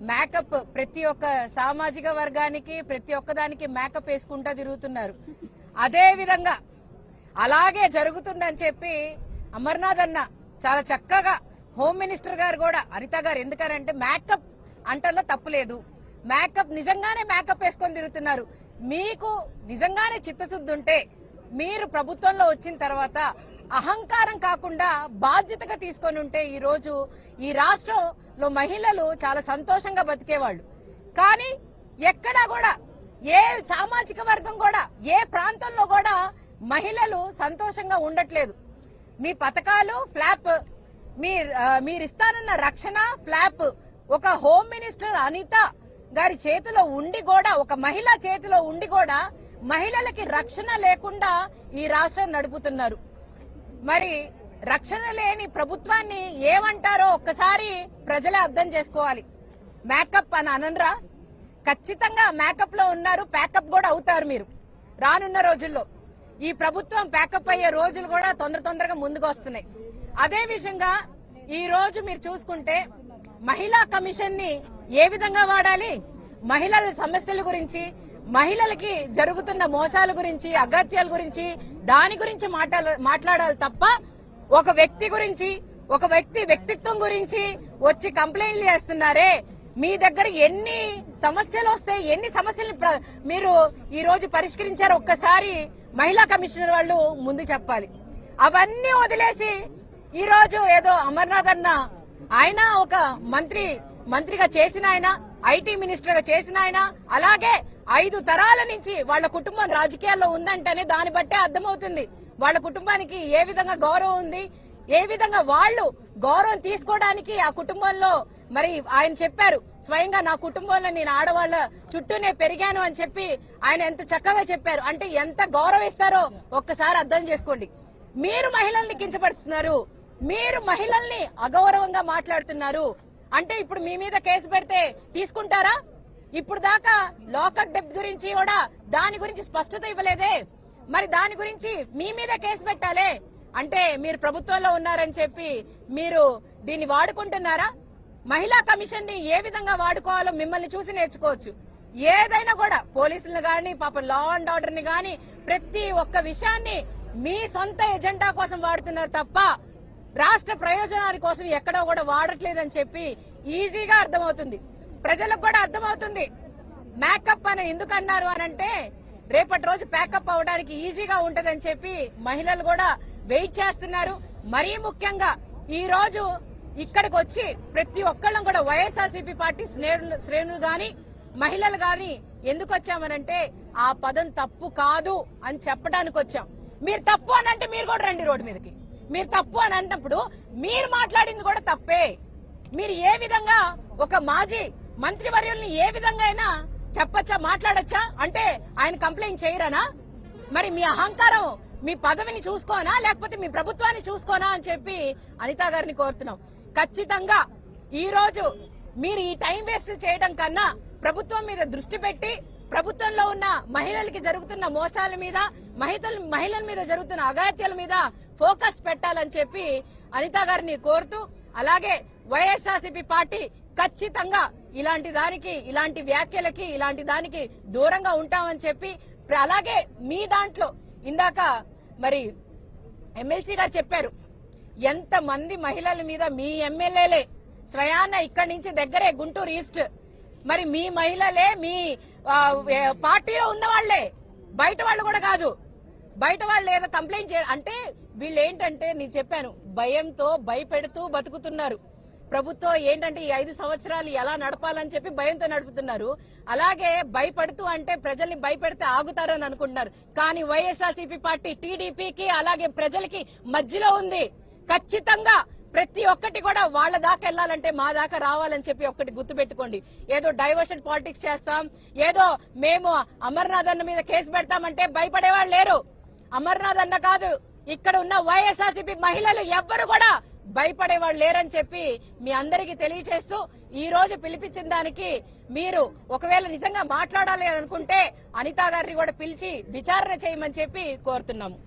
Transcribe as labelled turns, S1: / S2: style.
S1: Makeup ప్రతి ఒక్క సామాజిక వర్గానికి ప్రతి ఒక్కదానికి మేకప్ వేసుకుంటా తిరుగుతున్నారు. అదే విధంగా అలాగే జరుగుతుందని చెప్పి అమర్నాథ్ అన్న చాలా చక్కగా హోమ్ మినిస్టర్ గారు కూడా అనిత గారు ఎందుకనంటే మేకప్ అంటలో తప్పులేదు, మేకప్ నిజంగానే మేకప్ వేసుకొని తిరుగుతున్నారు. మీకు నిజంగానే చిత్తశుద్ధి ఉంటే మీరు ప్రభుత్వంలో వచ్చిన తర్వాత అహంకారం కాకుండా బాధ్యతగా తీసుకొని ఉంటే ఈ రోజు ఈ రాష్ట్రంలో మహిళలు చాలా సంతోషంగా బతికేవాళ్ళు. కానీ ఎక్కడా కూడా ఏ సామాజిక వర్గం కూడా ఏ ప్రాంతంలో కూడా మహిళలు సంతోషంగా ఉండట్లేదు. మీ పథకాలు ఫ్లాప్, మీరిస్తానన్న రక్షణ ఫ్లాప్. ఒక హోమ్ మినిస్టర్ అనిత గారి చేతిలో ఉండి కూడా, ఒక మహిళ చేతిలో ఉండి కూడా మహిళలకి రక్షణ లేకుండా ఈ రాష్ట్రం నడుపుతున్నారు. మరి రక్షణ లేని ప్రభుత్వాన్ని ఏమంటారో ఒక్కసారి ప్రజలే అర్థం చేసుకోవాలి. మేకప్ అని అనరా, ఖచ్చితంగా మేకప్ లో ఉన్నారు, ప్యాకప్ కూడా అవుతారు మీరు రానున్న రోజుల్లో. ఈ ప్రభుత్వం ప్యాకప్ అయ్యే రోజులు కూడా తొందరగా ముందుకు వస్తున్నాయి. అదే విధంగా ఈ రోజు మీరు చూసుకుంటే మహిళా కమిషన్ ని ఏ విధంగా వాడాలి, మహిళల సమస్యల గురించి, మహిళలకి జరుగుతున్న మోసాల గురించి, అగత్యాల గురించి, దాని గురించి మాట్లాడాలి తప్ప ఒక వ్యక్తి గురించి, ఒక వ్యక్తి వ్యక్తిత్వం గురించి వచ్చి కంప్లైంట్లు చేస్తున్నారే. మీ దగ్గర ఎన్ని సమస్యలు వస్తాయి, ఎన్ని సమస్యలు మీరు ఈ రోజు పరిష్కరించారో ఒక్కసారి మహిళా కమిషనర్ వాళ్ళు ముందు చెప్పాలి. అవన్నీ వదిలేసి ఈ రోజు ఏదో అమర్నాథ్ అన్న ఆయన ఒక మంత్రిగా చేసిన ఆయన, ఐటీ మినిస్టర్ గా చేసిన ఆయన, అలాగే 5 తరాల నుంచి వాళ్ళ కుటుంబం రాజకీయాల్లో ఉందంటేనే దాన్ని బట్టే అర్థమవుతుంది వాళ్ళ కుటుంబానికి ఏ విధంగా గౌరవం ఉంది, ఏ విధంగా వాళ్ళు గౌరవం తీసుకోవడానికి ఆ కుటుంబంలో. మరి ఆయన చెప్పారు స్వయంగా, నా కుటుంబంలో నేను ఆడవాళ్ల చుట్టూనే పెరిగాను అని చెప్పి ఆయన ఎంత చక్కగా చెప్పారు. అంటే ఎంత గౌరవిస్తారో ఒక్కసారి అర్థం చేసుకోండి. మీరు మహిళల్ని కించపరుస్తున్నారు, మీరు మహిళల్ని అగౌరవంగా మాట్లాడుతున్నారు. అంటే ఇప్పుడు మీ మీద కేసు పెడితే తీసుకుంటారా? ఇప్పుడు దాకా లాకప్ డెప్ గురించి కూడా దాని గురించి స్పష్టత ఇవ్వలేదే, మరి దాని గురించి మీ మీద కేసు పెట్టాలే. అంటే మీరు ప్రభుత్వంలో ఉన్నారని చెప్పి మీరు దీన్ని వాడుకుంటున్నారా? మహిళా కమిషన్ ని ఏ విధంగా వాడుకోవాలో మిమ్మల్ని చూసి నేర్చుకోవచ్చు. ఏదైనా కూడా పోలీసులను గాని, పాపం లా అండ్ ఆర్డర్ ని గాని, ప్రతి ఒక్క విషయాన్ని మీ సొంత ఎజెండా కోసం వాడుతున్నారు తప్ప రాష్ట్ర ప్రయోజనాల కోసం ఎక్కడో కూడా వాడట్లేదని చెప్పి ఈజీగా అర్థమవుతుంది. ప్రజలకు కూడా అర్థమవుతుంది. మేకప్ అని ఎందుకు అన్నారు అనంటే రేపటి రోజు ప్యాకప్ అవడానికి ఈజీగా ఉంటదని చెప్పి మహిళలు కూడా వెయిట్ చేస్తున్నారు. మరీ ముఖ్యంగా ఈ రోజు ఇక్కడికి వచ్చి ప్రతి ఒక్కళ్ళం కూడా వైఎస్ఆర్సీపీ పార్టీ శ్రేణులు గాని, మహిళలు గాని ఎందుకు వచ్చామనంటే ఆ పదం తప్పు కాదు అని చెప్పడానికి వచ్చాం. మీరు తప్పు అని అంటే మీరు కూడా రండి రోడ్డు మీదకి. మీరు తప్పు అని అన్నప్పుడు మీరు మాట్లాడింది కూడా తప్పే. మీరు ఏ విధంగా ఒక మాజీ మంత్రివర్యుల్ని ఏ విధంగా అయినా చెప్పచ్చా, మాట్లాడచ్చా? అంటే ఆయన కంప్లైంట్ చేయరనా? మరి మీ అహంకారం మీ పదవిని చూసుకోనా, లేకపోతే మీ ప్రభుత్వాన్ని చూసుకోనా అని చెప్పి అనిత గారిని కోరుతున్నాం. ఖచ్చితంగా ఈ రోజు మీరు ఈ టైం వేస్ట్ చేయడం కన్నా ప్రభుత్వం మీద దృష్టి పెట్టి, ప్రభుత్వంలో ఉన్న మహిళలకి జరుగుతున్న మోసాల మీద, మహిళల మీద జరుగుతున్న అగాత్యాల మీద ఫోకస్ పెట్టాలని చెప్పి అనిత గారిని కోరుతూ, అలాగే వైఎస్ఆర్సీపీ పార్టీ ఖచ్చితంగా ఇలాంటి దానికి, ఇలాంటి వ్యాఖ్యలకి, ఇలాంటి దానికి దూరంగా ఉంటామని చెప్పి, అలాగే మీ దాంట్లో ఇందాక మరి ఎమ్మెల్సీ గారు చెప్పారు ఎంత మంది మహిళల మీద మీ ఎమ్మెల్యేలే స్వయాన ఇక్కడి నుంచి దగ్గరే గుంటూరు ఈస్ట్, మరి మీ మహిళలే మీ పార్టీలో ఉన్న వాళ్లే, బయట వాళ్ళు కూడా కాదు. బయట వాళ్ళు ఏదో కంప్లైంట్ అంటే వీళ్ళు ఏంటంటే నేను చెప్పాను, భయంతో భయపెడుతూ బతుకుతున్నారు. ప్రభుత్వం ఏంటంటే ఈ 5 సంవత్సరాలు ఎలా నడపాలని చెప్పి భయంతో నడుపుతున్నారు. అలాగే భయపడుతూ అంటే ప్రజల్ని భయపెడితే ఆగుతారని అనుకుంటున్నారు. కానీ వైఎస్ఆర్సీపీ పార్టీ టీడీపీకి అలాగే ప్రజలకి మధ్యలో ఉంది. ఖచ్చితంగా ప్రతి ఒక్కటి కూడా వాళ్ళ దాకా వెళ్లాలంటే మా దాకా రావాలని చెప్పి ఒక్కటి గుర్తుపెట్టుకోండి. ఏదో డైవర్షన్ పాలిటిక్స్ చేస్తాం, ఏదో మేము అమర్నాథ్ అన్న మీద కేసు పెడతామంటే భయపడేవాళ్ళు లేరు. అమర్నాథ్ అన్న కాదు, ఇక్కడ ఉన్న వైఎస్ఆర్సీపీ మహిళలు ఎవ్వరు కూడా భయపడేవాళ్ళు లేరని చెప్పి మీ అందరికీ తెలియజేస్తూ, ఈ రోజు పిలిపించిన దానికి మీరు ఒకవేళ నిజంగా మాట్లాడాలి అనుకుంటే అనిత గారిని కూడా పిలిచి విచారణ చేయమని చెప్పి కోరుతున్నాము.